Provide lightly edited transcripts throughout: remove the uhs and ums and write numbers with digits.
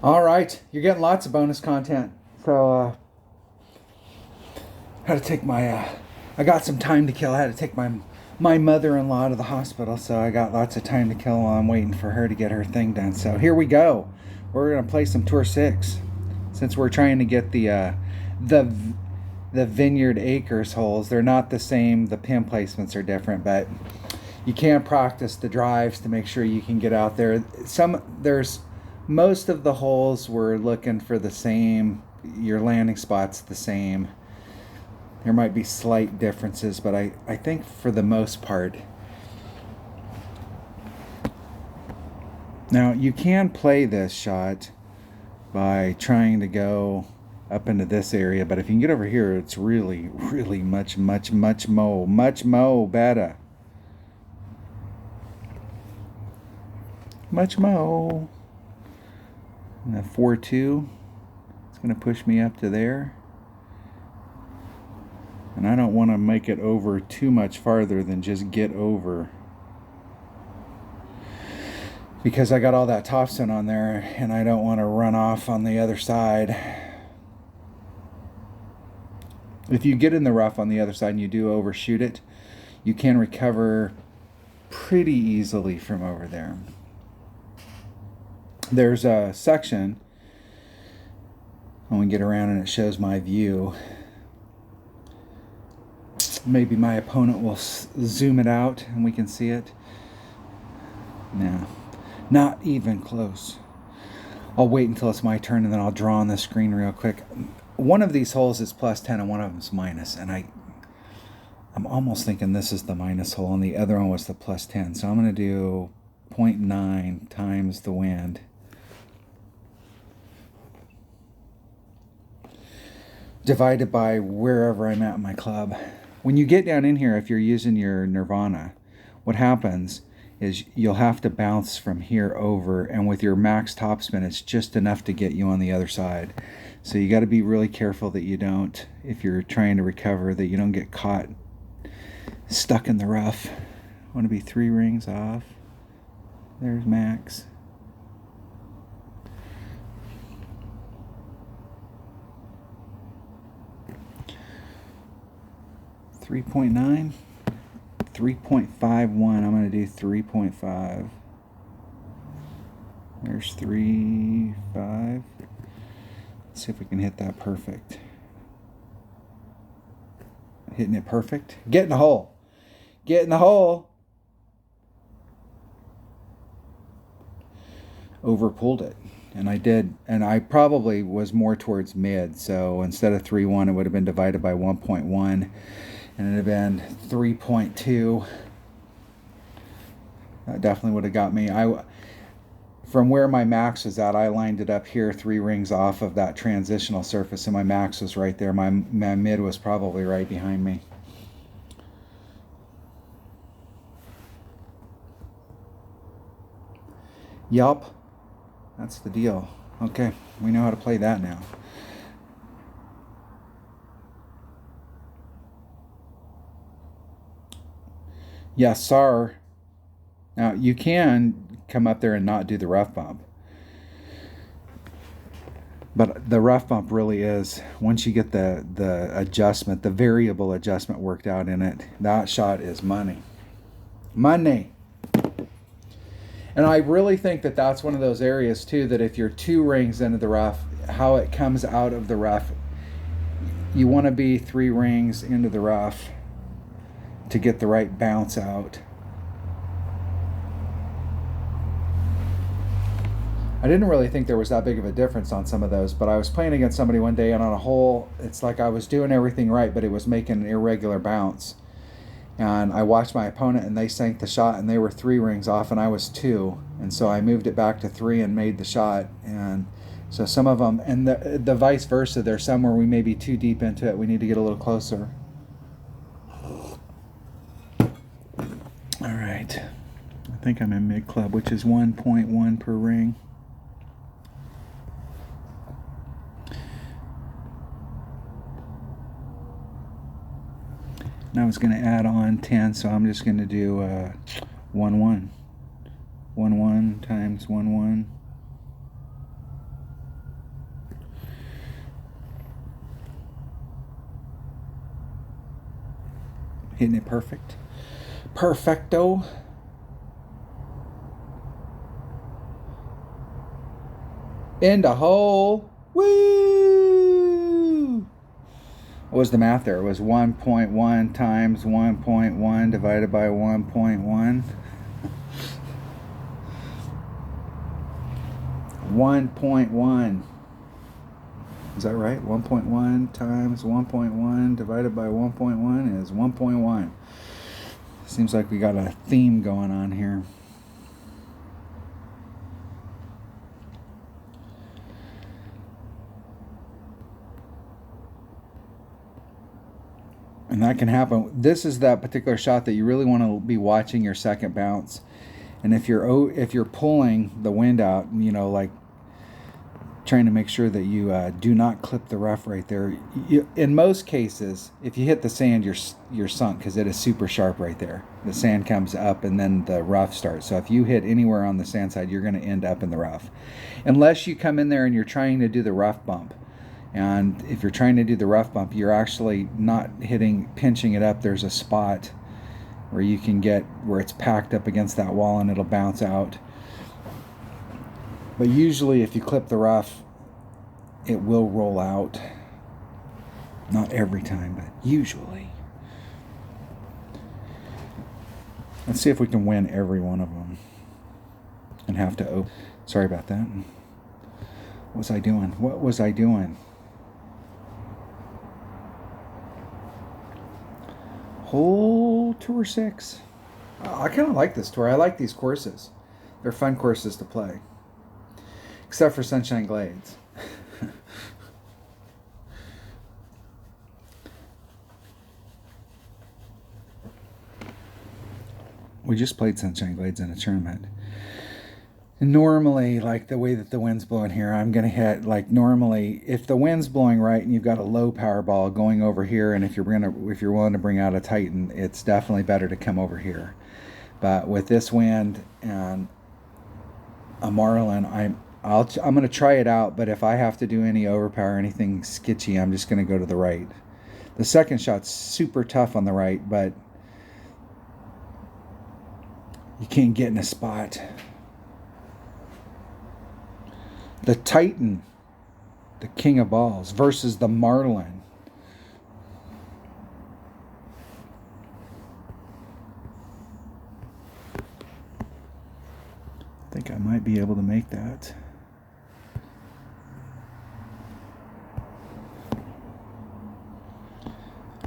All right, you're getting lots of bonus content. So, I had to take I got some time to kill. I had to take my mother-in-law to the hospital, so I got lots of time to kill while I'm waiting for her to get her thing done. So here we go. We're gonna play some Tour 6, since we're trying to get the the Vineyard Acres holes. They're not the same. The pin placements are different, but you can practice the drives to make sure you can get out there. There's most of the holes we're looking for the same. Your landing spot's the same. There might be slight differences, but I think for the most part. Now, you can play this shot by trying to go up into this area, but if you can get over here, it's really, really much mo better. Much mo. And a 4-2. It's going to push me up to there. And I don't want to make it over too much farther than just get over. Because I got all that topspin on there and I don't want to run off on the other side. If you get in the rough on the other side and you do overshoot it, you can recover pretty easily from over there. There's a section when we get around and it shows my view. Maybe my opponent will zoom it out and we can see it. No, not even close. I'll wait until it's my turn and then I'll draw on the screen real quick. One of these holes is plus 10 and one of them's minus, and I'm almost thinking this is the minus hole and the other one was the plus 10. So I'm going to do 0.9 times the wind. Divided by wherever I'm at in my club. When you get down in here, if you're using your Nirvana, what happens is you'll have to bounce from here over, and with your max topspin, it's just enough to get you on the other side. So you got to be really careful that you don't, if you're trying to recover, that you don't get caught stuck in the rough. I want to be 3 rings off. There's max. $3.9, $3.51. I'm going to do 3.5. There's 3.5. Let's see if we can hit that perfect. Hitting it perfect. Get in the hole. Get in the hole. Overpulled it. And I did. And I probably was more towards mid. So instead of 3.1, it would have been divided by 1.1. And it would have been 3.2. That definitely would have got me. From where my max was at, I lined it up here 3 rings off of that transitional surface, and my max was right there. My mid was probably right behind me. Yup. That's the deal. Okay, we know how to play that now. Yes, sir. Now, you can come up there and not do the rough bump. But the rough bump really is, once you get the adjustment, the variable adjustment worked out in it, that shot is money. Money. And I really think that that's one of those areas, too, that if you're 2 rings into the rough, how it comes out of the rough, you want to be 3 rings into the rough to get the right bounce out. I didn't really think there was that big of a difference on some of those, but I was playing against somebody one day, and on a hole, it's like I was doing everything right, but it was making an irregular bounce. And I watched my opponent, and they sank the shot, and they were 3 rings off, and I was 2. And so I moved it back to 3 and made the shot. And so some of them, and the vice versa, there's some where we may be too deep into it. We need to get a little closer. All right. I think I'm in mid club, which is 1.1 per ring. And I was going to add on 10, so I'm just going to do 1-1. 1-1 times 1-1. Hitting it perfect. Perfecto. In the hole. Woo! What was the math there? It was 1.1 times 1.1 divided by 1.1. 1.1. Is that right? 1.1 times 1.1 divided by 1.1 is 1.1. Seems like we got a theme going on here. And that can happen. This is that particular shot that you really want to be watching your second bounce. And if you're pulling the wind out, you know, like trying to make sure that you do not clip the rough right there. In most cases, if you hit the sand, you're sunk because it is super sharp right there. The sand comes up and then the rough starts. So if you hit anywhere on the sand side, you're going to end up in the rough. Unless you come in there and you're trying to do the rough bump. And if you're trying to do the rough bump, you're actually not pinching it up. There's a spot where you can get where it's packed up against that wall and it'll bounce out. But usually if you clip the rough, it will roll out. Not every time, but usually. Let's see if we can win every one of them. And have to open. Sorry about that. What was I doing? What was I doing? Hole Tour 6. I kind of like this tour. I like these courses. They're fun courses to play. Except for Sunshine Glades. We just played Sunshine Glades in a tournament. And normally, like the way that the wind's blowing here, I'm going to hit, like normally, if the wind's blowing right and you've got a low power ball going over here, and if you're willing to bring out a Titan, it's definitely better to come over here. But with this wind and a Marlin, I'm going to try it out, but if I have to do any overpower or anything sketchy, I'm just going to go to the right. The second shot's super tough on the right, but you can't get in a spot. The Titan, the king of balls, versus the Marlin. I think I might be able to make that.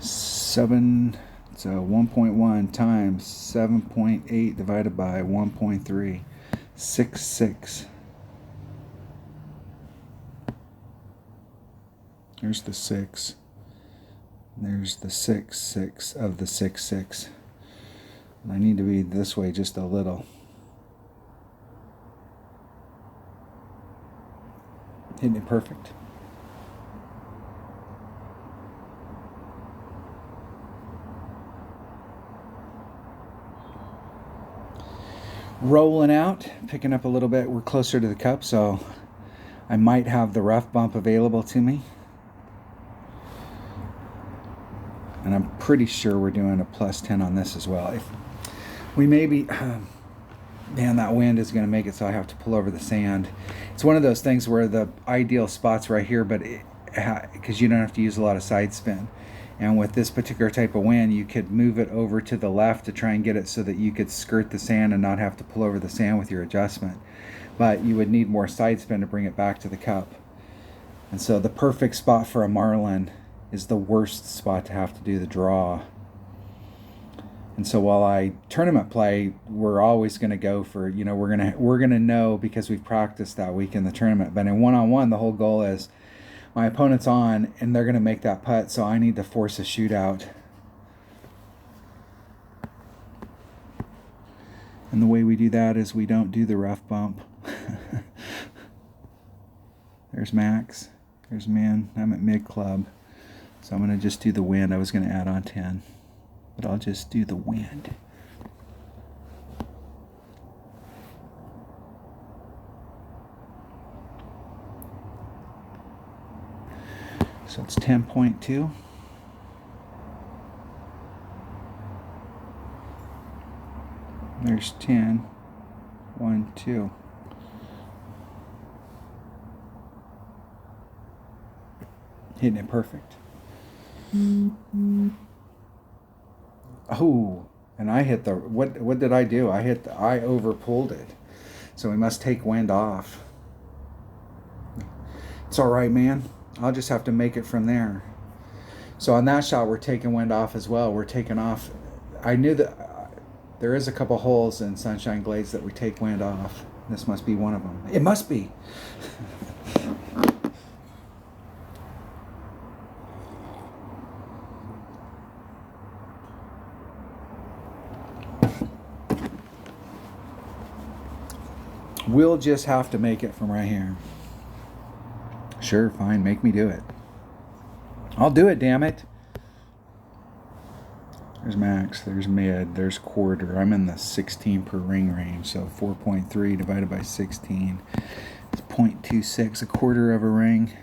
So 1.1 times 7.8 divided by 1.3, 6.6. There's the 6. There's the 6 of the 6. I need to be this way just a little. Hitting it perfect. Rolling out, picking up a little bit. We're closer to the cup, so I might have the rough bump available to me. And I'm pretty sure we're doing a plus 10 on this as well. If we maybe, man, that wind is going to make it so I have to pull over the sand. It's one of those things where the ideal spot's right here, but because you don't have to use a lot of side spin. And with this particular type of wind, you could move it over to the left to try and get it so that you could skirt the sand and not have to pull over the sand with your adjustment. But you would need more side spin to bring it back to the cup. And so the perfect spot for a Marlin is the worst spot to have to do the draw. And so while I tournament play, we're always going to go for, you know, we're going to know because we've practiced that week in the tournament. But in one-on-one, the whole goal is my opponent's on and they're going to make that putt, so I need to force a shootout. And the way we do that is we don't do the rough bump. There's Max. There's Min. I'm at mid club. So I'm going to just do the wind. I was going to add on 10. But I'll just do the wind. So it's 10.2. There's 10. 1, 2. Hitting it perfect. Oh, and I hit the, what did I do? I overpulled it. So we must take wind off. It's all right, man. I'll just have to make it from there. So on that shot, we're taking wind off as well. We're taking off. I knew that there is a couple holes in Sunshine Glades that we take wind off. This must be one of them. It must be. We'll just have to make it from right here. Sure, fine. Make me do it. I'll do it, damn it. There's max, there's mid, there's quarter. I'm in the 16 per ring range, so 4.3 divided by 16 is 0.26, a quarter of a ring.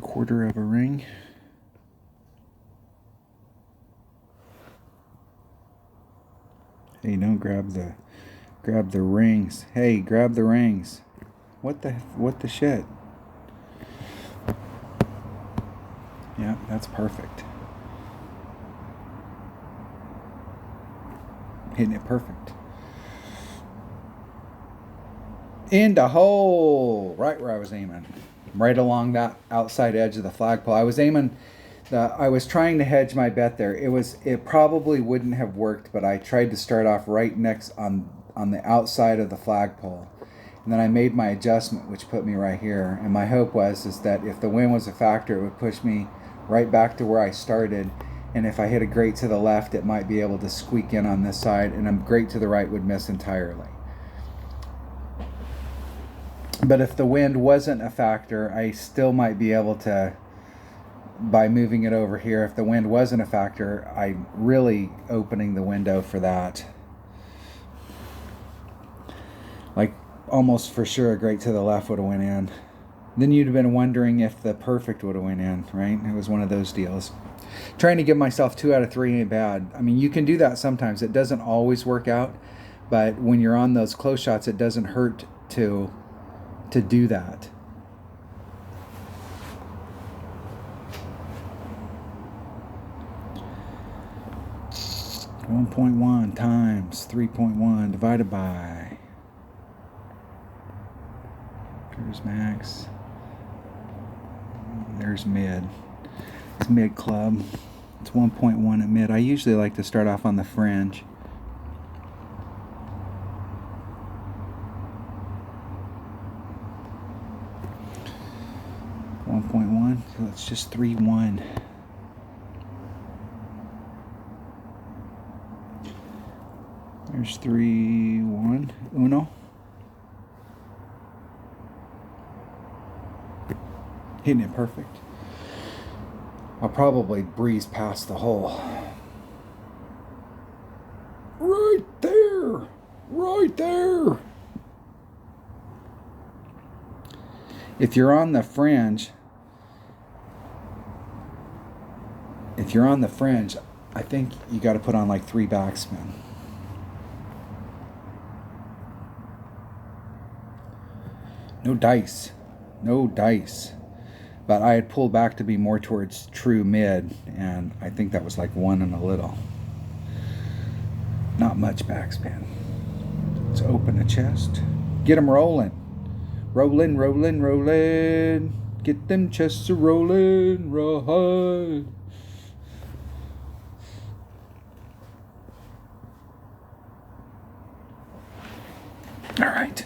Quarter of a ring. Hey, don't grab the rings. Hey, grab the rings. What the shit? Yeah, that's perfect. Hitting it perfect. In the hole, right where I was aiming, right along that outside edge of the flagpole. I was aiming. I was trying to hedge my bet there. It probably wouldn't have worked, but I tried to start off right next on the outside of the flagpole. And then I made my adjustment, which put me right here. And my hope is that if the wind was a factor, it would push me right back to where I started. And if I hit a grate to the left, it might be able to squeak in on this side, and a grate to the right would miss entirely. But if the wind wasn't a factor, I still might be able to, by moving it over here. If the wind wasn't a factor, I'm really opening the window for that. Like, almost for sure a grate to the left would have went in. Then you'd have been wondering if the perfect would have went in, right? It was one of those deals. Trying to give myself 2 out of 3 ain't bad. I mean, you can do that sometimes. It doesn't always work out, but when you're on those close shots, it doesn't hurt to do that. $1.1 times 3.1 divided by. There's max. There's mid. It's mid club. It's 1.1 at mid. I usually like to start off on the fringe. So it's just 3-1. There's 3-1. Uno. Hitting it perfect. I'll probably breeze past the hole. Right there. Right there. If you're on the fringe, I think you got to put on like 3 backspin. No dice. But I had pulled back to be more towards true mid, and I think that was like 1 and a little. Not much backspin. Let's open the chest. Get them rolling. Rolling. Get them chests a rolling. Right.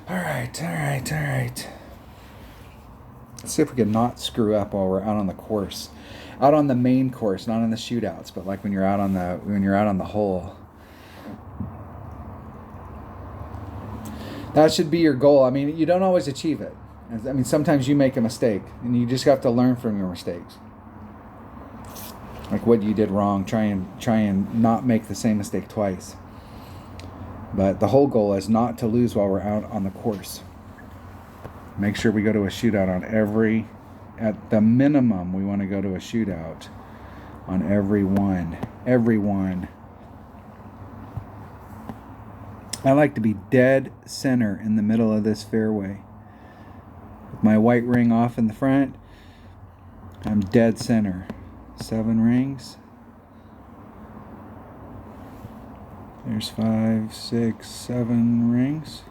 All right. Let's see if we can not screw up while we're out on the course, out on the main course, not on the shootouts, but like when you're out on the hole. That should be your goal. I mean, you don't always achieve it. I mean, sometimes you make a mistake, and you just have to learn from your mistakes. Like what you did wrong. Try and not make the same mistake twice. But the whole goal is not to lose while we're out on the course. Make sure we go to a shootout on every at the minimum, we want to go to a shootout on every one. Every one. I like to be dead center in the middle of this fairway. With my white ring off in the front, I'm dead center. 7 rings. There's 5, 6, 7 rings.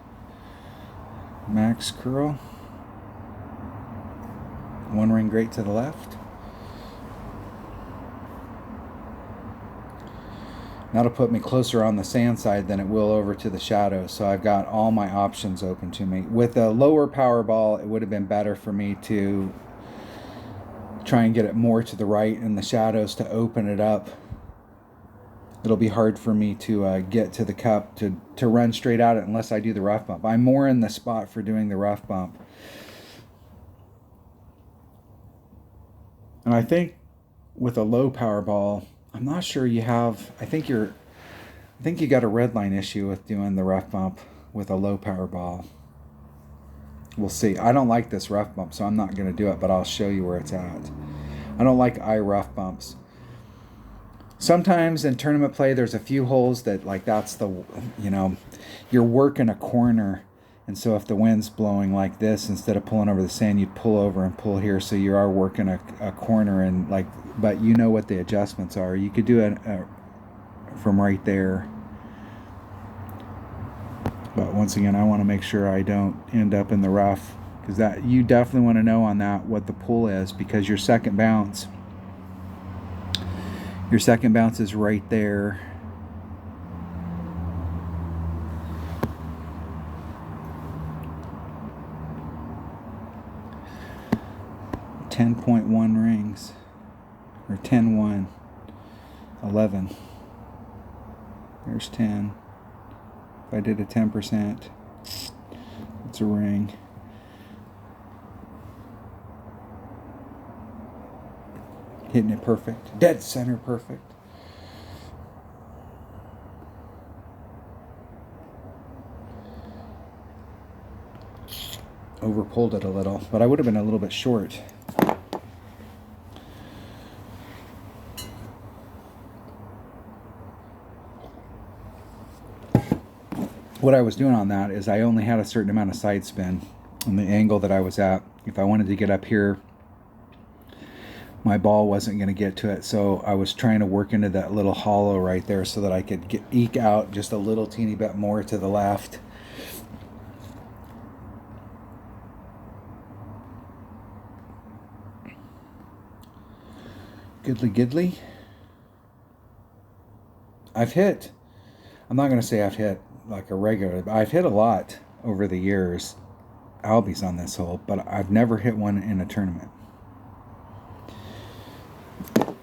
Max curl. 1 ring great to the left. That'll put me closer on the sand side than it will over to the shadow, so I've got all my options open to me. With a lower power ball, it would have been better for me to try and get it more to the right in the shadows to open it up. It'll be hard for me to get to the cup to run straight at it unless I do the rough bump. I'm more in the spot for doing the rough bump. And I think with a low power ball, I'm not sure you have, I think you got a red line issue with doing the rough bump with a low power ball. We'll see. I don't like this rough bump, so I'm not going to do it, but I'll show you where it's at. I don't like eye rough bumps. Sometimes in tournament play, there's a few holes that, like, that's the, you're working a corner. And so if the wind's blowing like this, instead of pulling over the sand, you'd pull over and pull here. So you are working a corner, and but you know what the adjustments are. You could do it from right there. But once again, I want to make sure I don't end up in the rough, because that you definitely want to know on that what the pull is, because your second bounce is right there. .1 rings, or 10-1, 11. There's 10. If I did a 10%, it's a ring. Hitting it perfect, dead center perfect. Over pulled it a little, but I would have been a little bit short. What I was doing on that is I only had a certain amount of side spin on the angle that I was at. If I wanted to get up here, my ball wasn't going to get to it, so I was trying to work into that little hollow right there so that I could eke out just a little teeny bit more to the left. Gidly. I'm not going to say I've hit like a regular, but I've hit a lot over the years, albies on this hole, but I've never hit one in a tournament.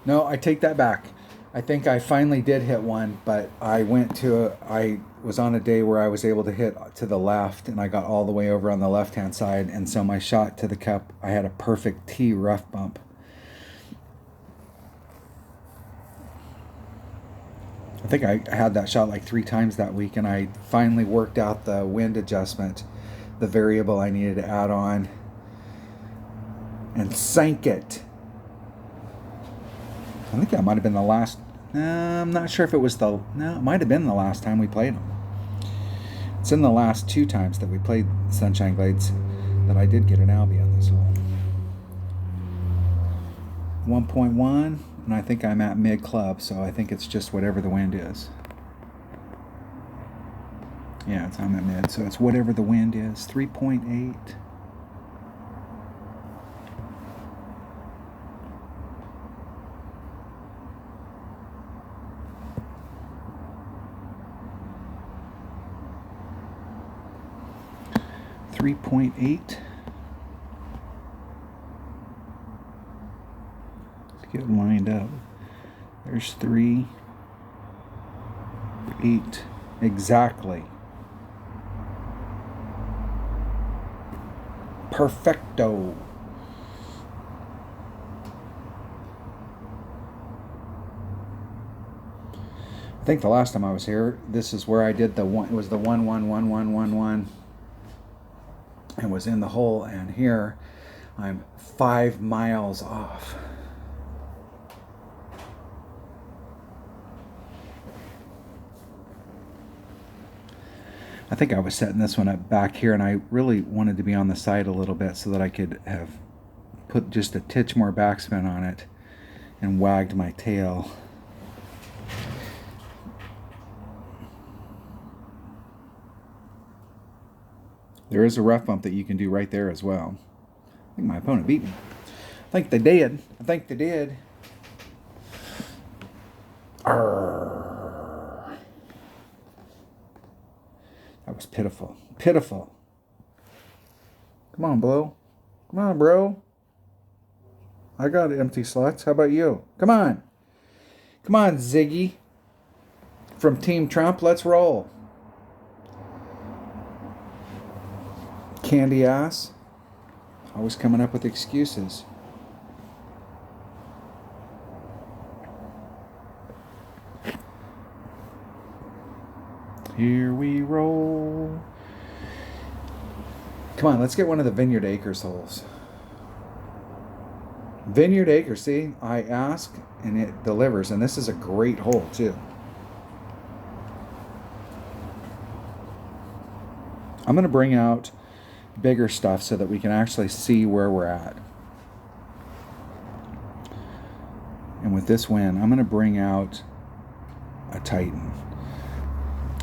No, I take that back. I think I finally did hit one, but I was on a day where I was able to hit to the left, and I got all the way over on the left-hand side, and so my shot to the cup, I had a perfect T rough bump. I think I had that shot like 3 times that week, and I finally worked out the wind adjustment, the variable I needed to add on, and sank it. I think that might have been the last. I'm not sure if it was it might have been the last time we played them. It's in the last 2 times that we played Sunshine Glades that I did get an albie on this hole. 1.1. And I think I'm at mid-club, so I think it's just whatever the wind is. Yeah, I'm at mid, so it's whatever the wind is. 3.8. Get lined up. There's 3, 8, exactly. Perfecto. I think the last time I was here, this is where I did the one. It was the 1-1-1-1-1-1. And was in the hole, and here I'm 5 miles off. I think I was setting this one up back here, and I really wanted to be on the side a little bit so that I could have put just a titch more backspin on it and wagged my tail. There is a rough bump that you can do right there as well. I think my opponent beat me. I think they did. I think they did. Arrgh. That was pitiful. Pitiful. Come on, Blow. Come on, bro. I got empty slots. How about you? Come on. Come on, Ziggy. From Team Trump, let's roll. Candy ass. Always coming up with excuses. Here we roll. Come on, let's get one of the Vineyard Acres holes. Vineyard Acres, see? I ask and it delivers. And this is a great hole, too. I'm going to bring out bigger stuff so that we can actually see where we're at. And with this win, I'm going to bring out a Titan.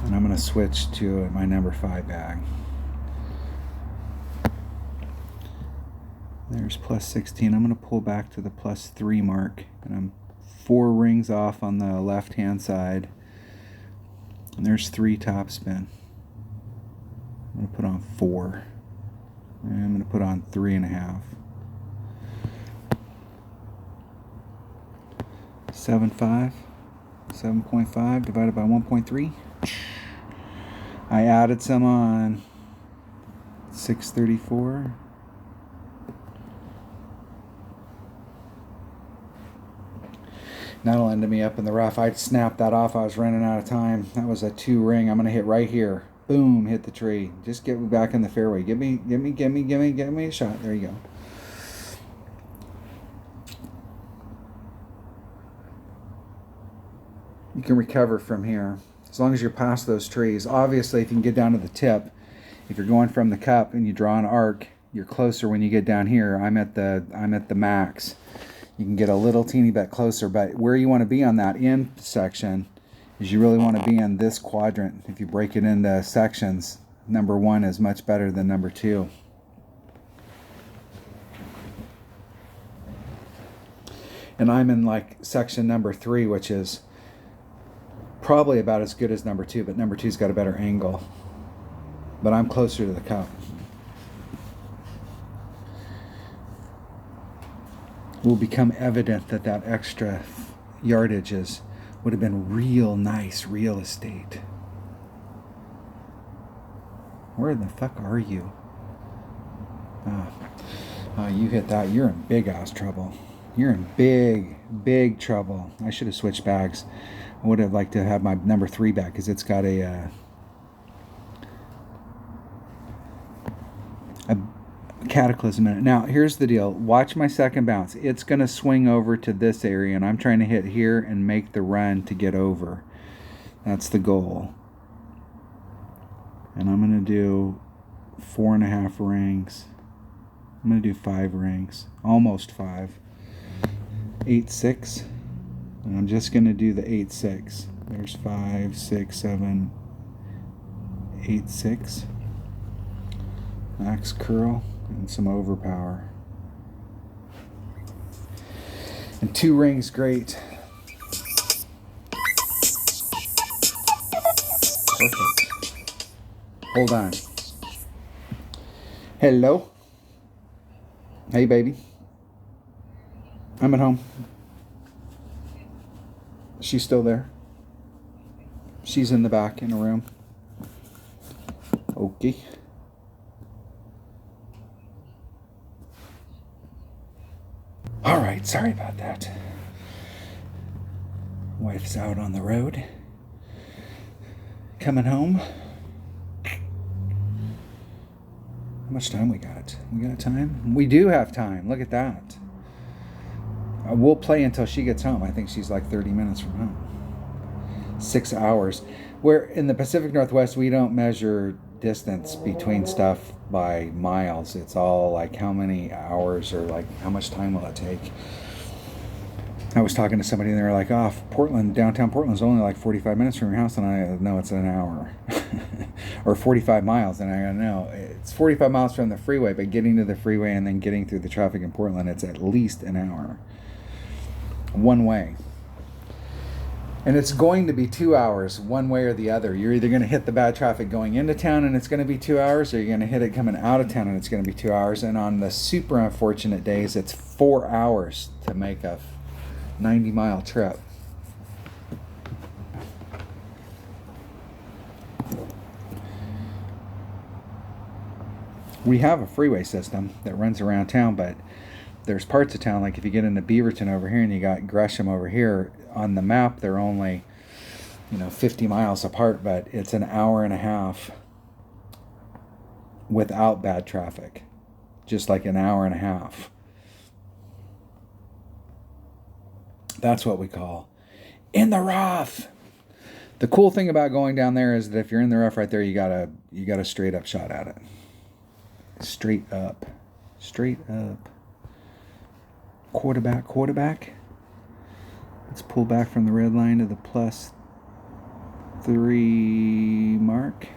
And I'm going to switch to my number 5 bag. There's plus 16. I'm going to pull back to the plus 3 mark. And I'm 4 rings off on the left-hand side. And there's 3 topspin. I'm going to put on 4. And I'm going to put on 3.5. 7.5. 7.5 divided by 1.3. I added some on 634. That'll end me up in the rough. I'd snapped that off. I was running out of time. That was a 2 ring. I'm going to hit right here. Boom, hit the tree. Just get me back in the fairway. Give me a shot. There you go. You can recover from here as long as you're past those trees. Obviously, if you can get down to the tip, if you're going from the cup and you draw an arc, you're closer when you get down here. I'm at the max. You can get a little teeny bit closer, but where you want to be on that end section is you really want to be in this quadrant. If you break it into sections, number 1 is much better than number 2. And I'm in like section number 3, which is probably about as good as number 2, but number 2's got a better angle. But I'm closer to the cup. It will become evident that that extra yardage would have been real nice real estate. Where the fuck are you? You hit that. You're in big ass trouble. You're in big trouble. I should have switched bags. I would have liked to have my number 3 bag because it's got a cataclysm in it. Now, here's the deal. Watch my second bounce. It's going to swing over to this area, and I'm trying to hit here and make the run to get over. That's the goal. And I'm going to do 4.5 rings. I'm going to do 5 rings. Almost 5. 8-6. And I'm just going to do the 8-6. There's 5, 6, 7, 8, 6. Max curl and some overpower. And 2 rings, great. Perfect. Hold on. Hello. Hey, baby. I'm at home. She's still there. She's in the back in a room. Okay. All right, sorry about that. Wife's out on the road. Coming home. much time we got? We got time? We do have time. Look at that. We'll play until she gets home. I think she's like 30 minutes from home. 6 hours. Where in the Pacific Northwest, we don't measure distance between stuff by miles. It's all like how many hours or like how much time will it take. I was talking to somebody and they were like, oh, Portland, downtown Portland's only like 45 minutes from your house. And I know it's an hour. Or 45 miles. And I go, no, it's 45 miles from the freeway, but getting to the freeway and then getting through the traffic in Portland, it's at least an hour. One way. And it's going to be 2 hours, one way or the other. You're either going to hit the bad traffic going into town and it's going to be 2 hours, or you're going to hit it coming out of town and it's going to be 2 hours. And on the super unfortunate days, it's 4 hours to make a 90-mile trip. We have a freeway system that runs around town, but there's parts of town, like if you get into Beaverton over here and you got Gresham over here, on the map they're only 50 miles apart, but it's an hour and a half without bad traffic. Just like an hour and a half. That's what we call in the rough. The cool thing about going down there is that if you're in the rough right there, you got a straight up shot at it. Straight up. Quarterback. Let's pull back from the red line to the +3 mark.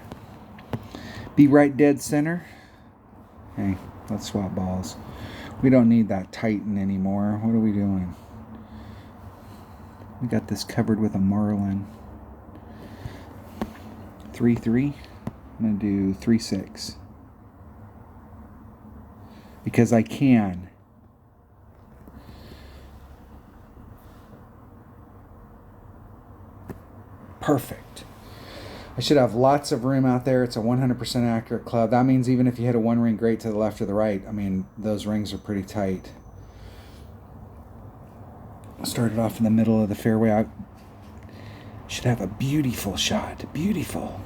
Be right dead center. Hey, let's swap balls. We don't need that Titan anymore. What are we doing? We got this covered with a Marlin. 3-3. I'm going to do 3-6. Because I can. Perfect. I should have lots of room out there. It's a 100% accurate club. That means even if you hit a one ring great to the left or the right, I mean, those rings are pretty tight. Started off in the middle of the fairway. I should have a beautiful shot. Beautiful.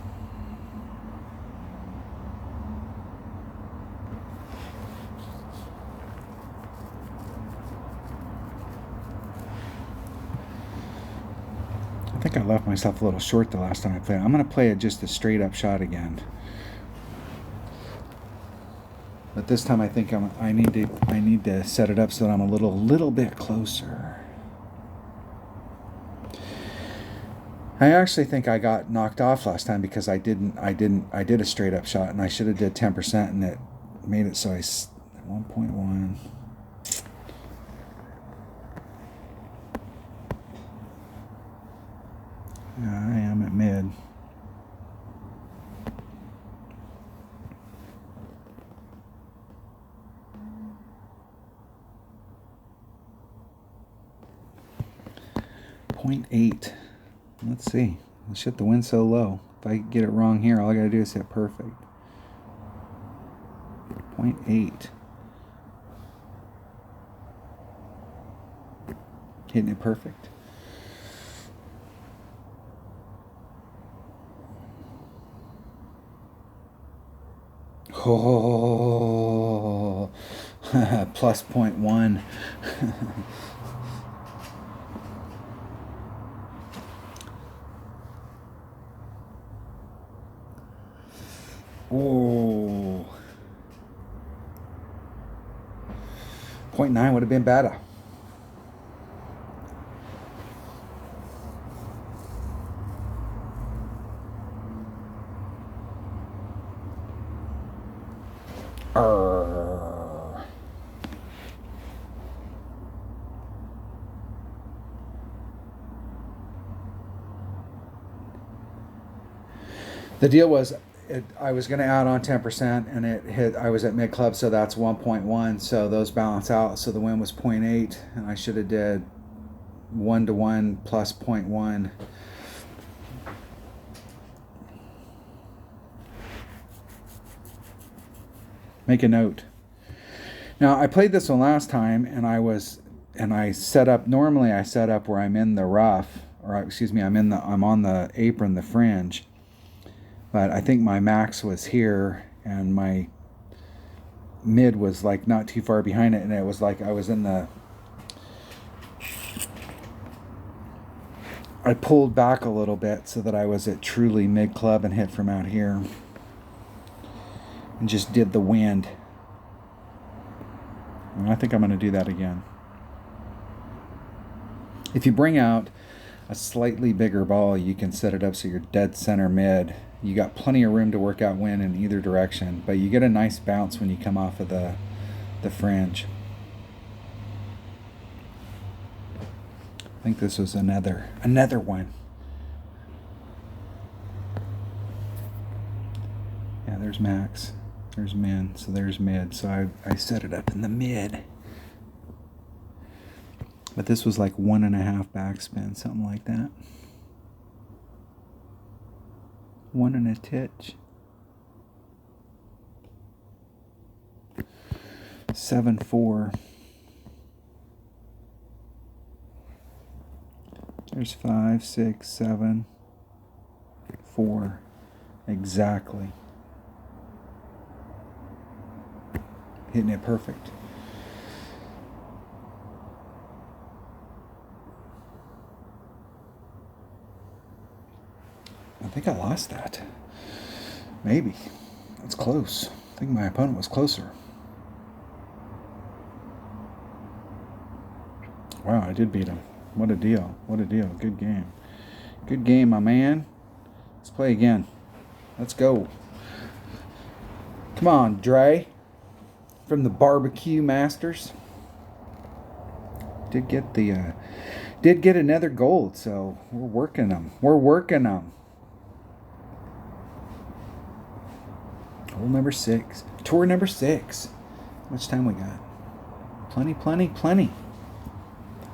I think I left myself a little short the last time I played. I'm going to play it just a straight up shot again. But this time I think I need to set it up so that I'm a little bit closer. I actually think I got knocked off last time because I did a straight up shot and I should have did 10% and it made it so I 1.1. I am at mid. .8. Let's see. Let's hit the wind so low. If I get it wrong here, all I gotta do is hit perfect. 0.8. Hitting it perfect. Oh, plus 0.1. Oh. 0.9 would have been better. The deal was I was going to add on 10% and it hit, I was at mid club, so that's 1.1. So those balance out. So the win was 0.8 and I should have did 1-to-1 plus 0.1. Make a note. Now I played this one last time and I set up, normally I set up where I'm in the rough, or excuse me, I'm on the apron, the fringe. But I think my max was here and my mid was like not too far behind it, and it was like I was in the. I pulled back a little bit so that I was at truly mid club and hit from out here, and just did the wind. And I think I'm going to do that again. If you bring out a slightly bigger ball, you can set it up so you're dead center mid. You got plenty of room to work out wind in either direction, but you get a nice bounce when you come off of the fringe. I think this was another one. Yeah, there's max. There's min, so there's mid. So I set it up in the mid. But this was like 1.5 backspin, something like that. 1 and a titch. 7-4. There's 5, 6, 7, 4. Exactly. Hitting it perfect. I think I lost that. Maybe. That's close. I think my opponent was closer. Wow, I did beat him. What a deal. What a deal. Good game. Good game, my man. Let's play again. Let's go. Come on, Dre. From the Barbecue Masters. Did get another gold, so we're working them. We're working them. Hole number 6. Tour number 6. How much time we got? Plenty.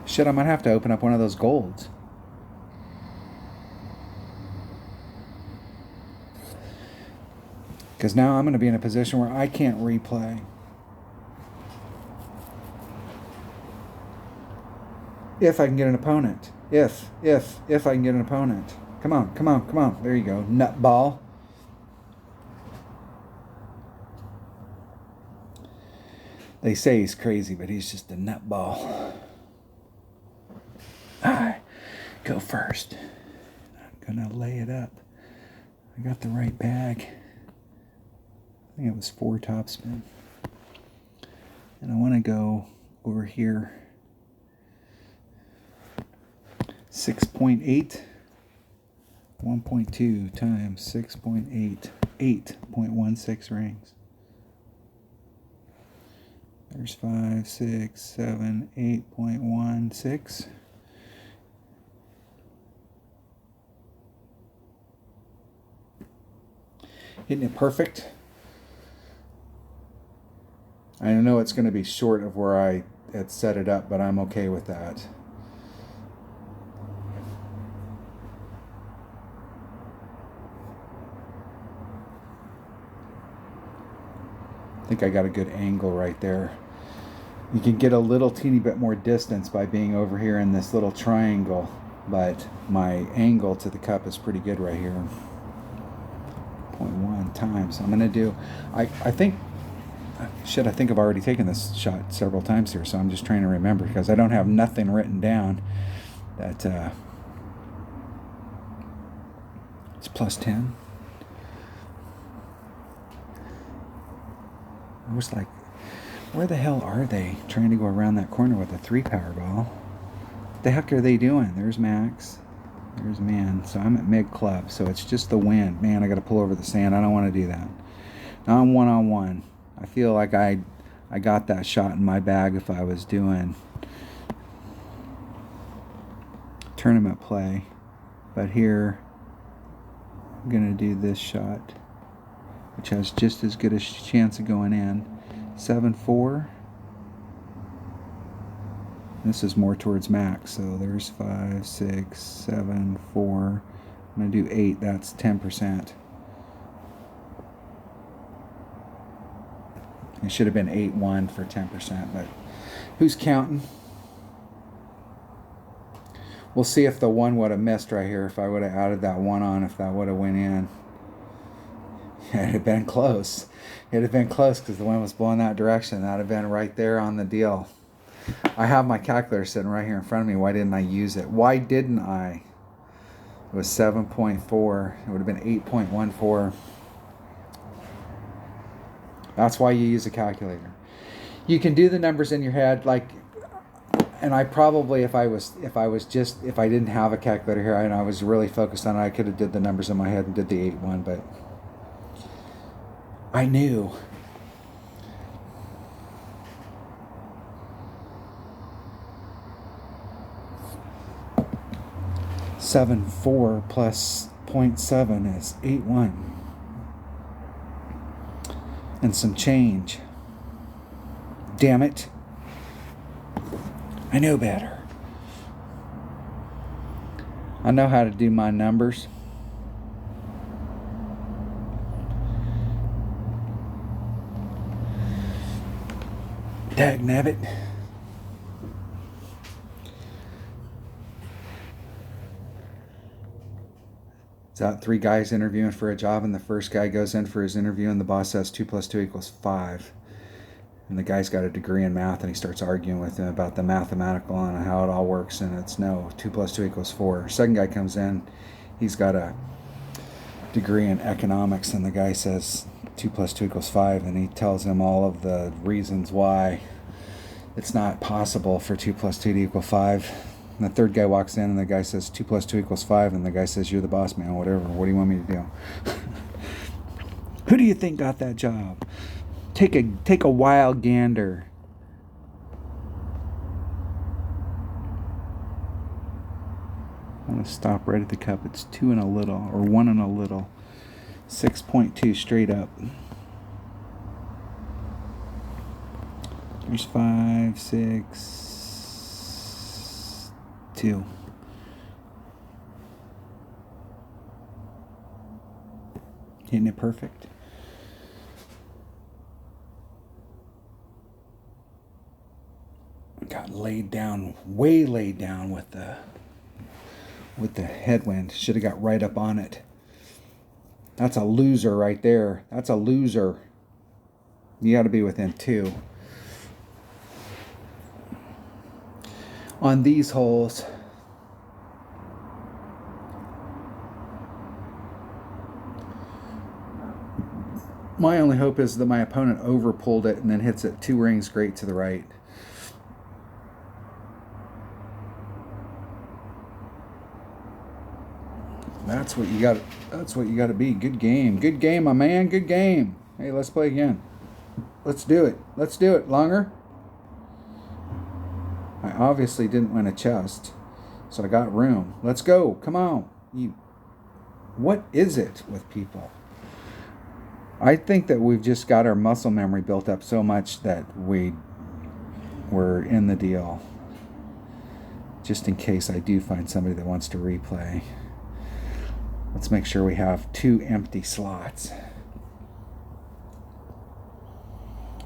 Shit, I might have to open up one of those golds. Because now I'm going to be in a position where I can't replay. If I can get an opponent. If I can get an opponent. Come on. There you go. Nut ball. They say he's crazy, but he's just a nut ball. I go first. I'm going to lay it up. I got the right bag. I think it was 4 topspin. And I want to go over here. 6.8. 1.2 times 6.8. 8.16 rings. There's 5, 6, 7, 8.16. Hitting it perfect. I know it's going to be short of where I had set it up, but I'm okay with that. I think I got a good angle right there. You can get a little teeny bit more distance by being over here in this little triangle, but my angle to the cup is pretty good right here. 0.1 times. I'm going to do, I think I've already taken this shot several times here, so I'm just trying to remember because I don't have nothing written down that it's plus 10. I was like, where the hell are they trying to go around that corner with a 3 power ball? What the heck are they doing? There's max. There's man. So I'm at mid club. So it's just the wind. Man, I got to pull over the sand. I don't want to do that. Now I'm 1-on-1. I feel like I got that shot in my bag if I was doing tournament play. But here, I'm going to do this shot, which has just as good a chance of going in. 7-4. This is more towards max, so there's 5, 6, 7, 4. I'm going to do 8. That's 10%. It should have been 8-1 for 10%, but who's counting? We'll see if the 1 would have missed right here, if I would have added that 1 on, if that would have went in. It'd have been close. It'd have been close because the wind was blowing that direction. That'd have been right there on the deal. I have my calculator sitting right here in front of me. Why didn't I use it? Why didn't I? It was 7.4. It would have been 8.14. That's why you use a calculator. You can do the numbers in your head, like, and I probably, if I didn't have a calculator here and I was really focused on it, I could have did the numbers in my head and did the 8-1, but I knew. $7.4 plus 0.7 is 8.1. And some change. Damn it. I know better. I know how to do my numbers. Dagnabbit. It's out 3 guys interviewing for a job, and the first guy goes in for his interview, and the boss says 2 plus 2 equals 5. And the guy's got a degree in math, and he starts arguing with him about the mathematical and how it all works, and it's no, 2 plus 2 equals 4. Second guy comes in, he's got a degree in economics, and the guy says 2 plus 2 equals 5, and he tells him all of the reasons why it's not possible for 2 plus 2 to equal 5. And the third guy walks in, and the guy says 2 plus 2 equals 5, and the guy says, "You're the boss, man, whatever. What do you want me to do?" Who do you think got that job? Take a wild gander. I'm going to stop right at the cup. It's 2 and a little, or 1 and a little. 6.2 straight up. There's 5, 6, 2. Hitting it perfect. Got laid down, way laid down with the headwind. Should have got right up on it. That's a loser right there. That's a loser. You got to be within 2. On these holes, my only hope is that my opponent overpulled it and then hits it 2 rings great to the right. That's what you got. That's what you got to be. Good game. Good game, my man. Good game. Hey, let's play again. Let's do it. Let's do it. Longer. I obviously didn't win a chest, so I got room. Let's go. Come on. What is it with people? I think that we've just got our muscle memory built up so much that we're in the deal. Just in case I do find somebody that wants to replay. Let's make sure we have 2 empty slots.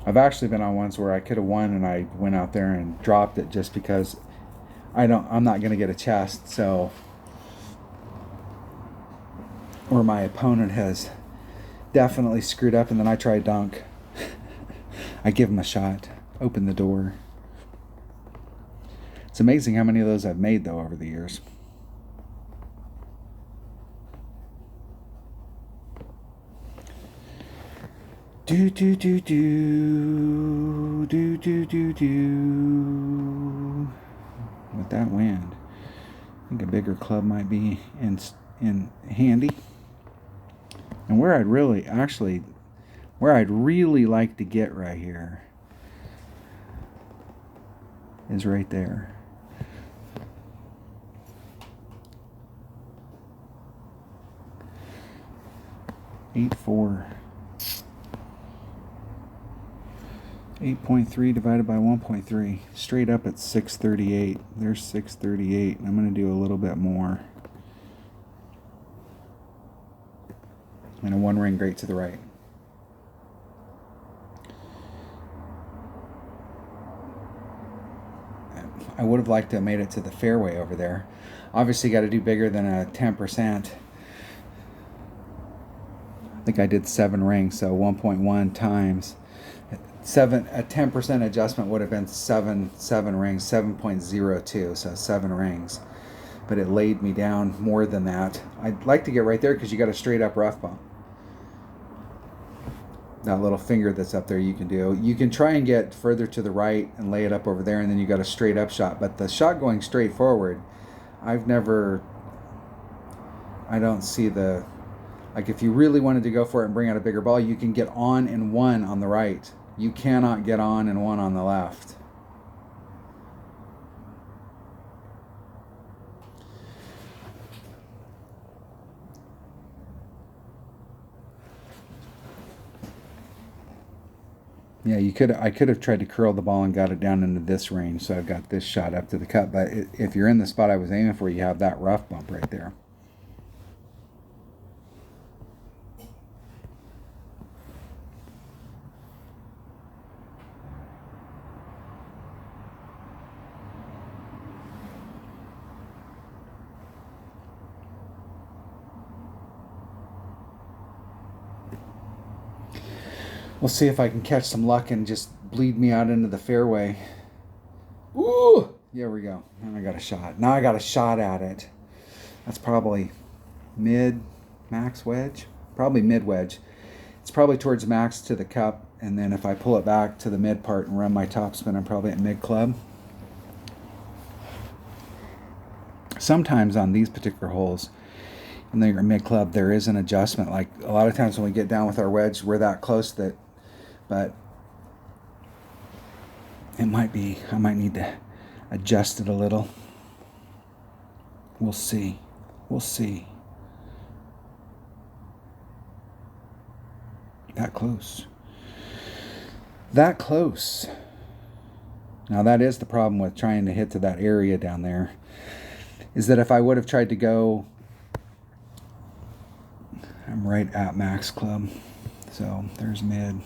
I've actually been on ones where I could have won and I went out there and dropped it just because I'm not going to get a chest, so, or my opponent has definitely screwed up and then I try a dunk. I give him a shot, open the door. It's amazing how many of those I've made though over the years. Do do do do do do do do. With that wind, I think a bigger club might be in handy. And where I'd really like to get right here is right there. Eight 8.3 divided by 1.3. Straight up at 638. There's 638. I'm going to do a little bit more. And a 1 ring great to the right. I would have liked to have made it to the fairway over there. Obviously got to do bigger than a 10%. I think I did 7 rings, so 1.1 times 7. A 10% adjustment would have been 7 rings, 7.02, so 7 rings. But it laid me down more than that. I'd like to get right there because you got a straight up rough bump. That little finger that's up there you can do. You can try and get further to the right and lay it up over there, and then you got a straight up shot. But the shot going straight forward, I don't see the, like if you really wanted to go for it and bring out a bigger ball, you can get on and one on the right. You cannot get on and one on the left. Yeah, I could have tried to curl the ball and got it down into this range, so I got this shot up to the cup. But if you're in the spot I was aiming for, you have that rough bump right there. We'll see if I can catch some luck and just bleed me out into the fairway. Ooh! There we go. Now I got a shot. Now I got a shot at it. That's probably max wedge. Probably mid wedge. It's probably towards max to the cup, and then if I pull it back to the mid part and run my topspin, I'm probably at mid club. Sometimes on these particular holes, when they're mid club, there is an adjustment. Like a lot of times when we get down with our wedge, we're that close that, but it might be, I might need to adjust it a little. We'll see. We'll see. That close. That close. Now that is the problem with trying to hit to that area down there, is that if I would have tried to go, I'm right at max club. So there's mid.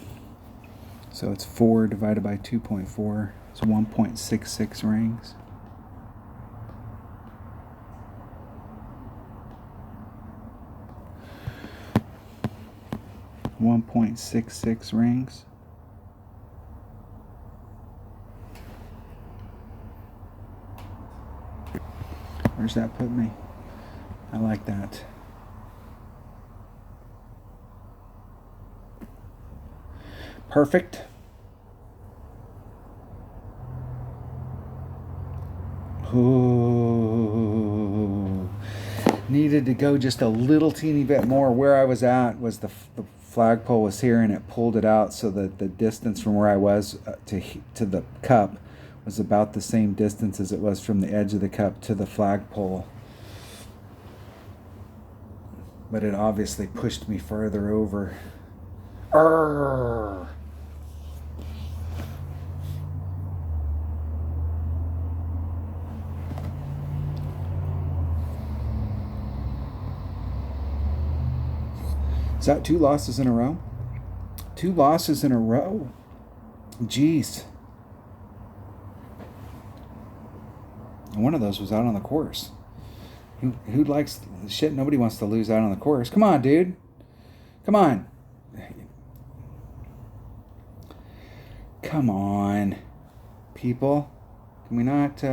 So it's 4 divided by 2.4. It's 1.66 rings. .66 rings. Where's that put me? I like that. Perfect. Ooh. Needed to go just a little teeny bit more. Where I was at was the flagpole was here, and it pulled it out so that the distance from where I was to the cup was about the same distance as it was from the edge of the cup to the flagpole. But it obviously pushed me further over. Arrgh. Is that 2 losses in a row? 2 losses in a row. Jeez. One of those was out on the course. Who likes shit? Nobody wants to lose out on the course. Come on, dude. Come on. Come on, people. Can we not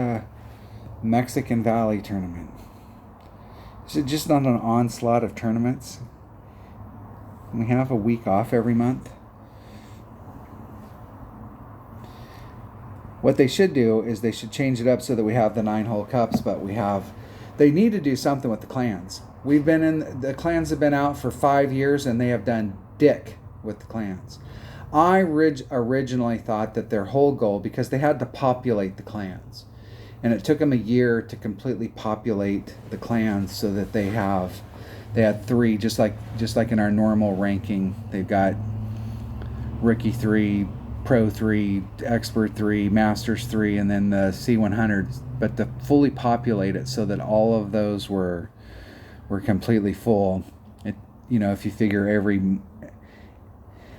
Mexican Valley tournament? Is it just not an onslaught of tournaments? Can we have a week off every month? What they should do is they should change it up so that we have the 9-hole cups, but they need to do something with the clans. The clans have been out for 5 years, and they have done dick with the clans. I originally thought that their whole goal, because they had to populate the clans, and it took them a year to completely populate the clans so that they had 3, just like in our normal ranking. They've got Rookie 3, Pro 3, Expert 3, Masters 3, and then the C100s. But to fully populate it so that all of those were completely full, if you figure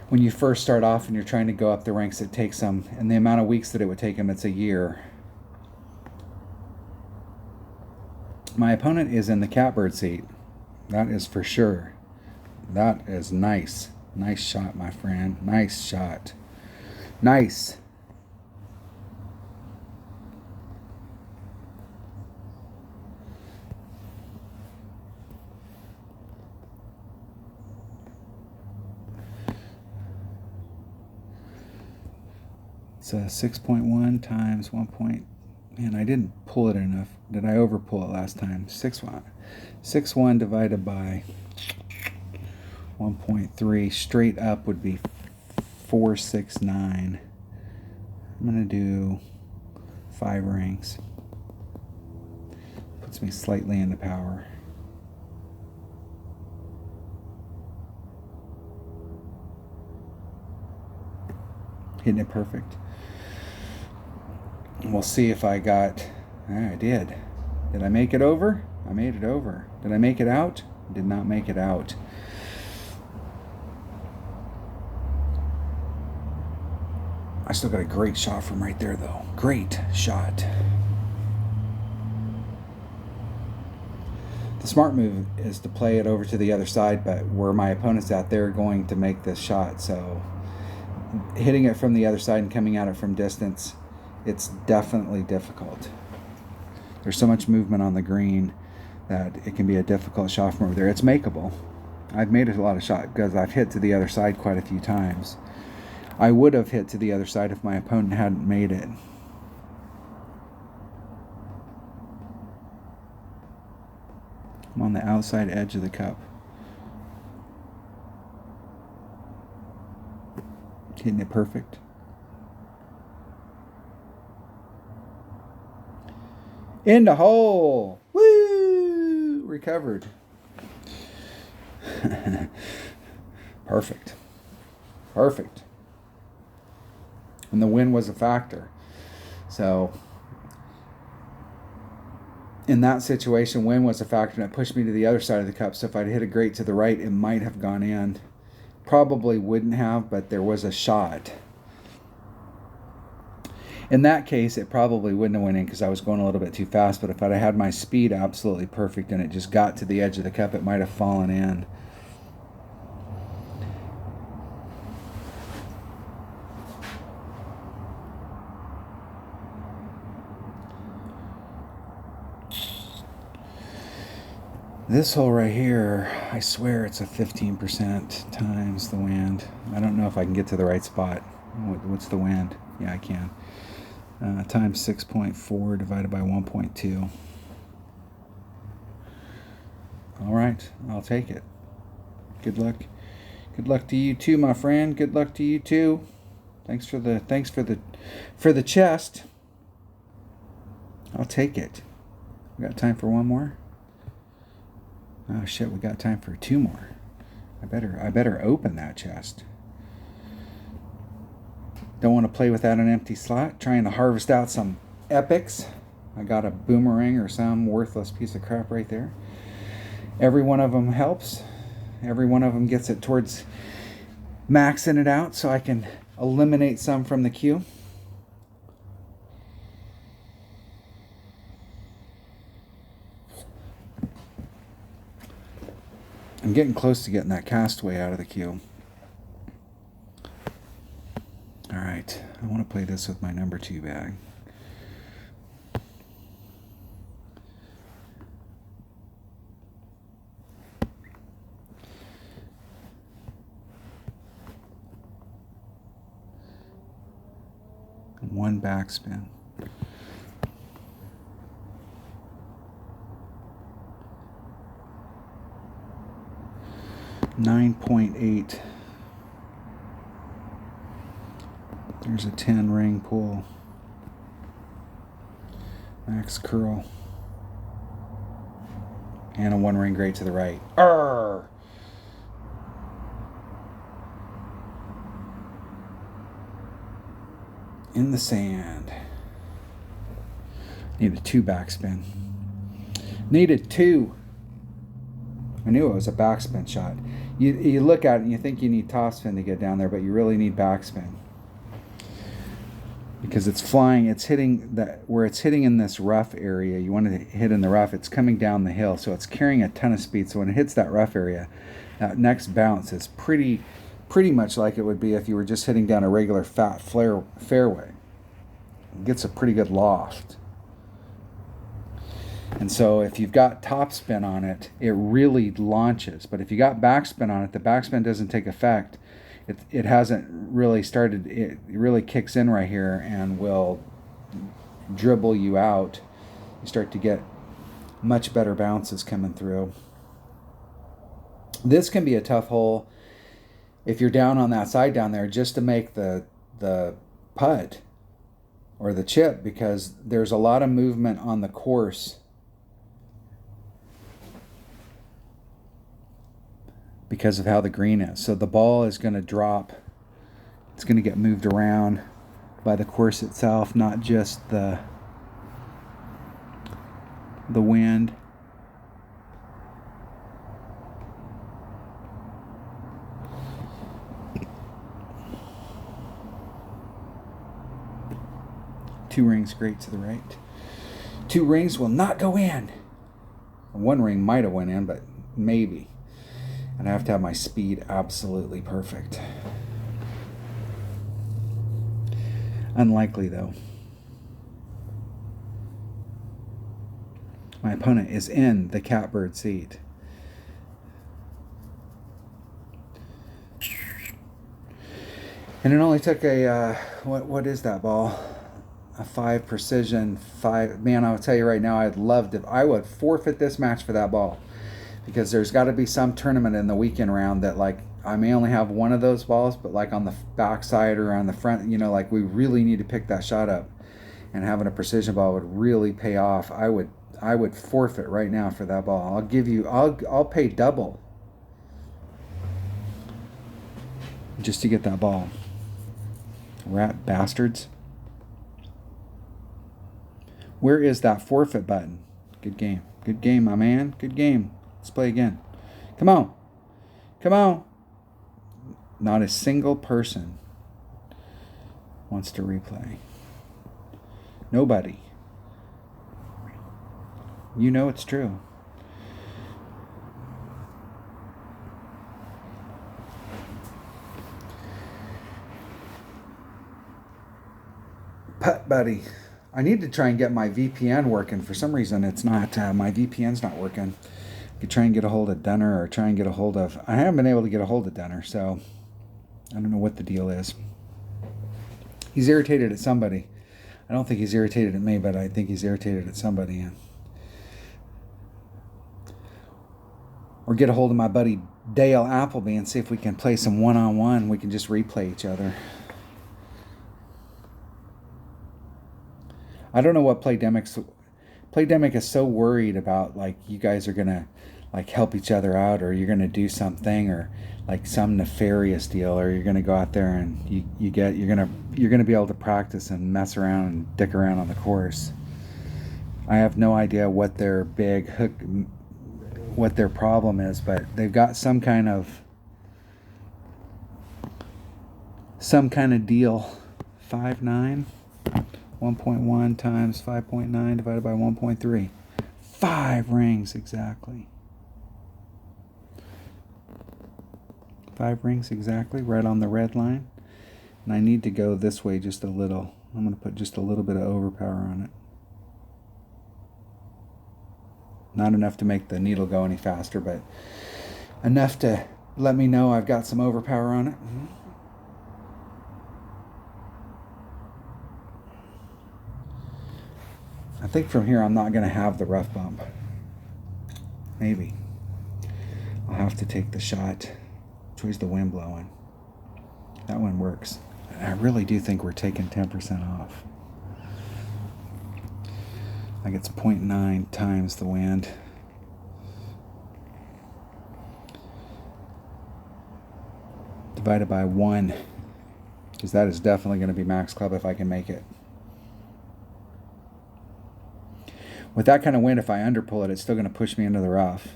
when you first start off and you're trying to go up the ranks, it takes them, and the amount of weeks that it would take them, it's a year. My opponent is in the catbird seat. That is for sure. That is nice. Nice shot, my friend. Nice shot. Nice. It's a 6.1 times 1 point. Man, I didn't pull it enough. Did I over pull it last time? 6.1 divided by 1.3 straight up would be 469. I'm going to do 5 rings. Puts me slightly into power. Hitting it perfect. And we'll see if I got... I did. Did I make it over? I made it over. Did I make it out? Did not make it out. I still got a great shot from right there, though. Great shot. The smart move is to play it over to the other side, but where my opponent's at, they're going to make this shot. So hitting it from the other side and coming at it from distance, it's definitely difficult. There's so much movement on the green that it can be a difficult shot from over there. It's makeable. I've made a lot of shots because I've hit to the other side quite a few times. I would have hit to the other side if my opponent hadn't made it. I'm on the outside edge of the cup. Hitting it perfect. In the hole. Woo! Recovered. Perfect. Perfect. And the wind was a factor. So in that situation, wind was a factor, and it pushed me to the other side of the cup. So if I'd hit a great to the right, it might have gone in. Probably wouldn't have, but there was a shot. In that case, it probably wouldn't have went in because I was going a little bit too fast. But if I'd had my speed absolutely perfect and it just got to the edge of the cup, it might have fallen in. This hole right here, I swear it's a 15% times the wind. I don't know if I can get to the right spot. What's the wind? Yeah, I can. Times 6.4 divided by 1.2. All right, I'll take it. Good luck. Good luck to you too, my friend. Good luck to you too. Thanks for the chest. I'll take it. We got time for one more? Oh shit, we got time for 2 more. I better open that chest. Don't want to play without an empty slot. Trying to harvest out some epics. I got a boomerang or some worthless piece of crap right there. Every one of them helps. Every one of them gets it towards maxing it out so I can eliminate some from the queue. I'm getting close to getting that castaway out of the queue. Alright, I want to play this with my number 2 bag. One backspin. $9.8. There's a 10 ring pull. Max curl. And a 1 ring great to the right. Arr! In the sand. Needed 2 backspin. Needed 2. I knew it was a backspin shot. You look at it and you think you need topspin to get down there, but you really need backspin. because it's flying. It's hitting that where it's hitting in this rough area. You want to hit in the rough. It's coming down the hill, so it's carrying a ton of speed. So when it hits that rough area, that next bounce is pretty much like it would be if you were just hitting down a regular fat fairway. It gets a pretty good loft. And so if you've got topspin on it, it really launches. But if you got backspin on it, the backspin doesn't take effect. It hasn't really started. It really kicks in right here and will dribble you out. You start to get much better bounces coming through. This can be a tough hole if you're down on that side down there just to make the putt or the chip, because there's a lot of movement on the course because of how the green is. So the ball is going to drop. It's going to get moved around by the course itself, not just the wind. Two rings great to the right. Two rings will not go in. One ring might have went in, but maybe. And I have to have my speed absolutely perfect. Unlikely, though. My opponent is in the catbird seat. And it only took a, what is that ball? A 5 precision, 5. Man, I'll tell you right now, I would forfeit this match for that ball. Because there's got to be some tournament in the weekend round that, like, I may only have one of those balls, but like on the backside or on the front, like we really need to pick that shot up, and having a precision ball would really pay off. I would forfeit right now for that ball. I'll pay double just to get that ball. Rat bastards. Where is that forfeit button? Good game. Good game, my man. Good game. Let's play again. Come on. Come on. Not a single person wants to replay. Nobody. You know it's true. Putt buddy. I need to try and get my VPN working. For some reason, it's not. My VPN's not working. I could try and get a hold of Dunner, or try and get a hold of... I haven't been able to get a hold of Dunner, so I don't know what the deal is. He's irritated at somebody. I don't think he's irritated at me, but I think he's irritated at somebody. Or get a hold of my buddy Dale Appleby and see if we can play some one-on-one. We can just replay each other. I don't know what Playdemic is so worried about, like, you guys are gonna like help each other out, or you're gonna do something, or like some nefarious deal, or you're gonna go out there and you're gonna be able to practice and mess around and dick around on the course. I have no idea what their what their problem is, but they've got some kind of deal. 5.9. 1.1 times 5.9 divided by 1.3. 5 rings exactly. 5 rings exactly, right on the red line. And I need to go this way just a little. I'm going to put just a little bit of overpower on it. Not enough to make the needle go any faster, but enough to let me know I've got some overpower on it. I think from here I'm not going to have the rough bump. Maybe. I'll have to take the shot. Which way's the wind blowing? That one works. I really do think we're taking 10% off. Like it's 0.9 times the wind. Divided by 1. Because that is definitely going to be max club if I can make it. With that kind of wind, if I underpull it, it's still going to push me into the rough.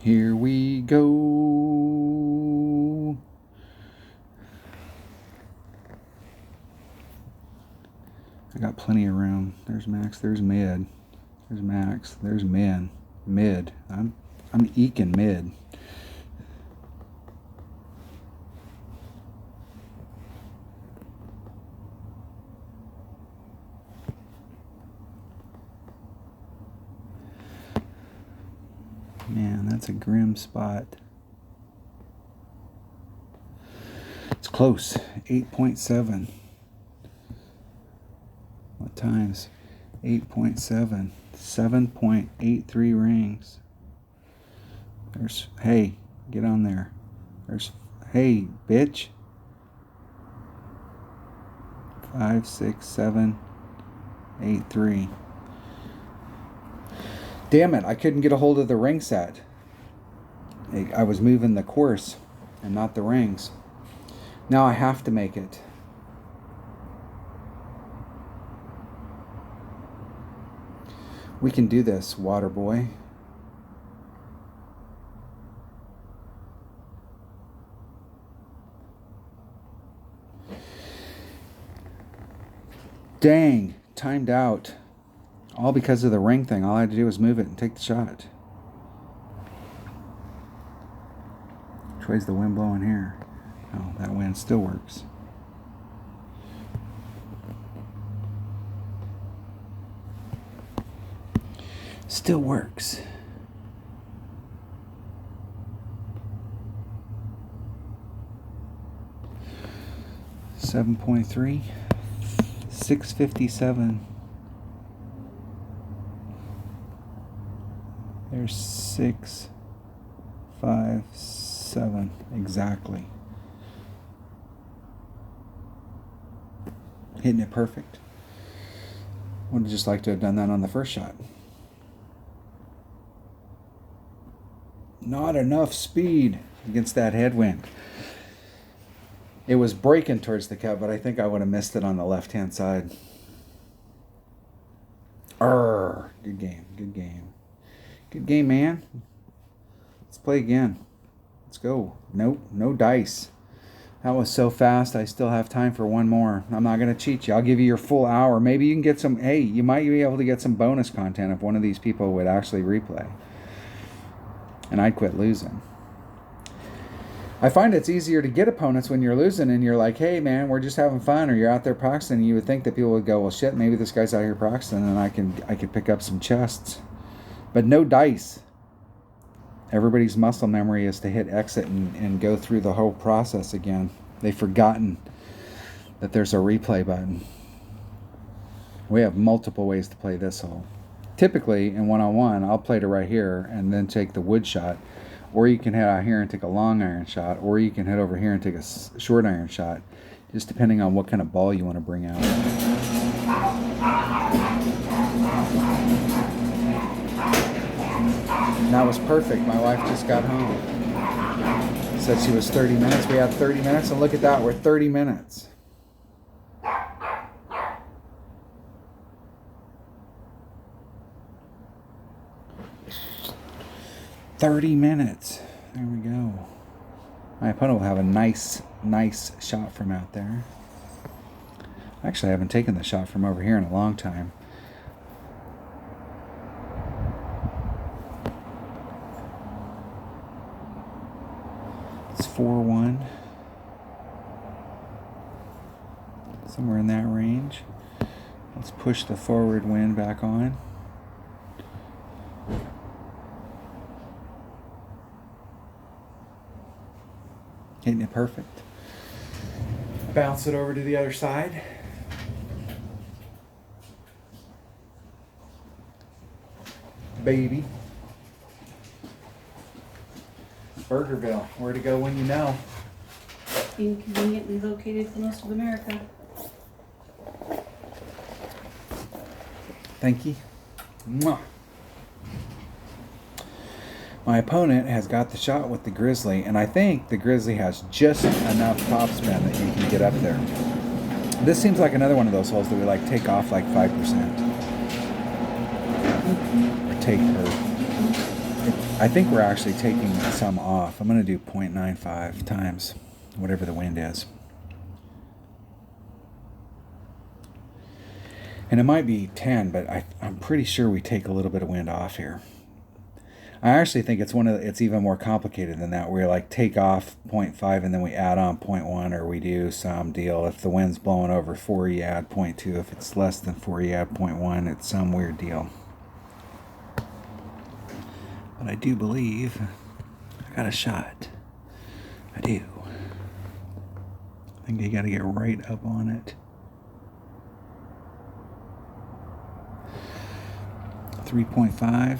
Here we go. plenty of room. There's max, there's mid. There's max, there's mid. I'm eking mid. Man, that's a grim spot. It's close. 8.7. What times? 8.7. 7.83 rings. There's, hey, get on there. There's, hey, bitch. 5, 6, 7, 8, 3. Damn it, I couldn't get a hold of the ring set. I was moving the course and not the rings. Now I have to make it. We can do this, water boy. Dang, timed out. All because of the ring thing. All I had to do was move it and take the shot. Which way's the wind blowing here? Oh, that wind still works. Still works. $7.3, $6.57. There's 6, 5, 7 exactly. Hitting it perfect. Would have just liked to have done that on the first shot. Not enough speed against that headwind. It was breaking towards the cup, but I think I would have missed it on the left-hand side. Good game, good game. Good game, man. Let's play again. Let's go. Nope, no dice. That was so fast, I still have time for one more. I'm not going to cheat you. I'll give you your full hour. Maybe you can get some, hey, you might be able to get some bonus content if one of these people would actually replay. And I'd quit losing. I find it's easier to get opponents when you're losing and you're like, hey man, we're just having fun, or you're out there practicing, and you would think that people would go, well shit, maybe this guy's out here practicing and I could pick up some chests. But no dice. Everybody's muscle memory is to hit exit and go through the whole process again. They've forgotten that there's a replay button. We have multiple ways to play this hole. Typically, in one-on-one, I'll play to right here and then take the wood shot. Or you can head out here and take a long iron shot. Or you can head over here and take a short iron shot. Just depending on what kind of ball you want to bring out. And that was perfect. My wife just got home. Said she was 30 minutes. We had 30 minutes. And look at that. We're 30 minutes. "30 minutes. There we go. My opponent will have a nice shot from out there. Actually, I haven't taken the shot from over here in a long time. It's 4-1. Somewhere in that range. Let's push the forward wind back on. Hitting it perfect. Bounce it over to the other side. Baby. Burgerville, where to go when you know. Inconveniently located for most of America. Thank you. Mwah. My opponent has got the shot with the Grizzly, and I think the Grizzly has just enough topspin that you can get up there. This seems like another one of those holes that we like take off like 5%. Or take her. I think we're actually taking some off. I'm going to do 0.95 times whatever the wind is. And it might be 10, but I'm pretty sure we take a little bit of wind off here. I actually think it's even more complicated than that. We like take off 0.5 and then we add on 0.1, or we do some deal. If the wind's blowing over 4, you add 0.2. If it's less than 4, you add 0.1. It's some weird deal. But I do believe I got a shot. I do. I think you got to get right up on it. 3.5.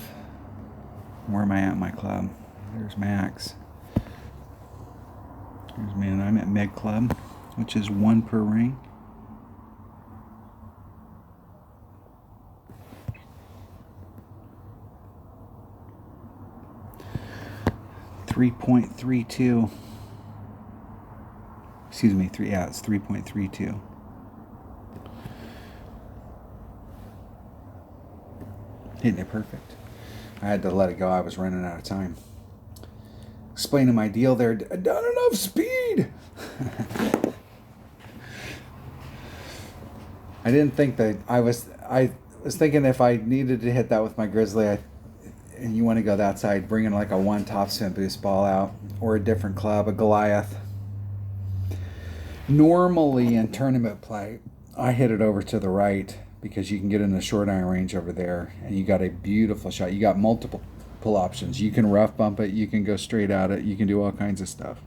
Where am I at in my club? There's Max. There's me, and I'm at mid club, which is 1 per ring. .32. Excuse me, it's 3.32. Hitting it perfect. I had to let it go. I was running out of time. Explaining my deal there. Not enough speed. I didn't think that I was thinking if I needed to hit that with my Grizzly, and you want to go that side, bringing like a 1 topspin boost ball out, or a different club, a Goliath. Normally in tournament play, I hit it over to the right because you can get in the short iron range over there, and you got a beautiful shot. You got multiple pull options. You can rough bump it, you can go straight at it, you can do all kinds of stuff.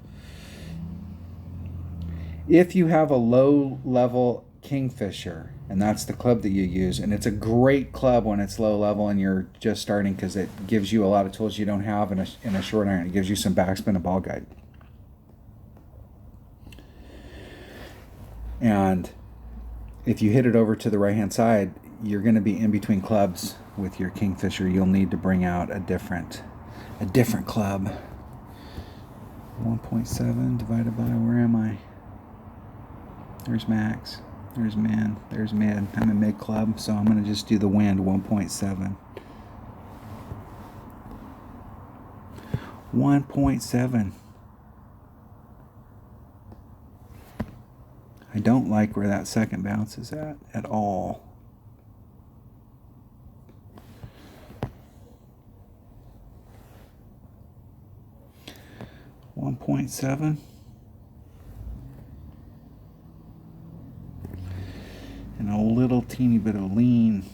If you have a low level Kingfisher, and that's the club that you use, and it's a great club when it's low level and you're just starting, because it gives you a lot of tools you don't have in a short iron. It gives you some backspin and ball guide. And if you hit it over to the right hand side, you're going to be in between clubs with your Kingfisher. You'll need to bring out a different club. 1.7 divided by, where am I? There's max. There's min. There's mid. I'm in mid club, so I'm going to just do the wind, 1.7. 1.7. I don't like where that second bounce is at all. .7. And a little teeny bit of lean.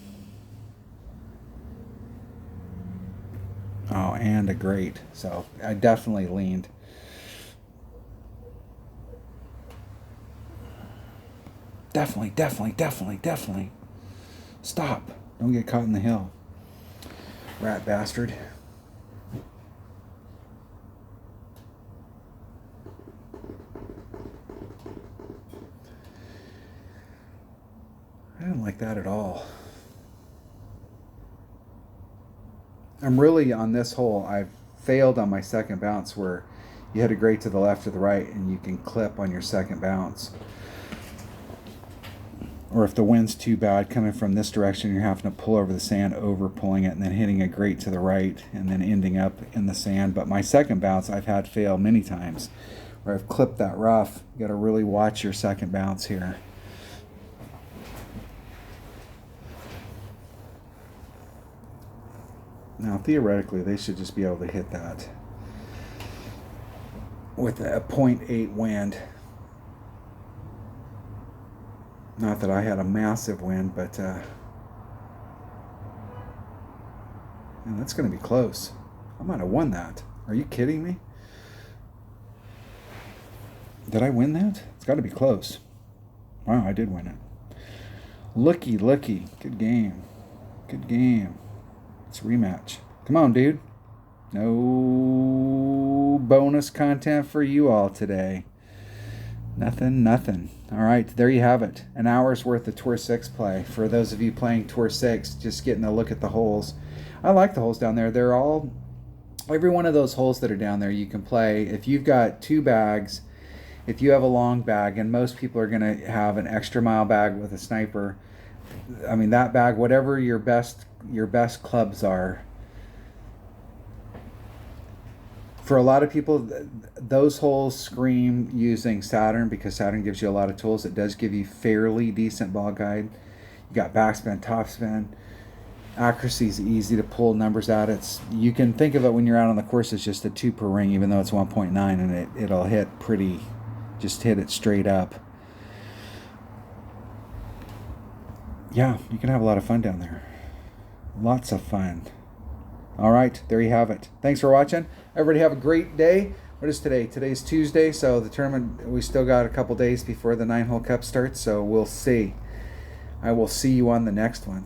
Oh, and a grate. So I definitely leaned. Definitely. Stop. Don't get caught in the hill. Rat bastard. I didn't like that at all. I'm really, on this hole, I've failed on my second bounce, where you hit a grate to the left or the right and you can clip on your second bounce. Or if the wind's too bad coming from this direction, you're having to pull over the sand, over pulling it, and then hitting a grate to the right and then ending up in the sand. But my second bounce I've had fail many times where I've clipped that rough. You got to really watch your second bounce here. Now theoretically they should just be able to hit that with a 0.8 wind. Not that I had a massive wind, but man, that's going to be close. I might have won that. Are you kidding me? Did I win that? It's got to be close. Wow, I did win it. Looky. Good game. It's a rematch. Come on, dude. No bonus content for you all today. Nothing. All right, there you have it. An hour's worth of Tour 6 play. For those of you playing Tour 6, just getting a look at the holes. I like the holes down there. Every one of those holes that are down there you can play. If you've got 2 bags, if you have a long bag, and most people are going to have an extra mile bag with a sniper, I mean, that bag, whatever your best clubs are, for a lot of people, those holes scream using Saturn, because Saturn gives you a lot of tools. It does give you fairly decent ball guide. You got backspin, topspin. Accuracy is easy to pull numbers out. You can think of it when you're out on the course as just a 2 per ring, even though it's 1.9, and it'll hit just hit it straight up. Yeah, you can have a lot of fun down there. Lots of fun. All right, there you have it. Thanks for watching. Everybody have a great day. What is today? Today's Tuesday, so the tournament, we still got a couple days before the 9-hole cup starts, so we'll see. I will see you on the next one.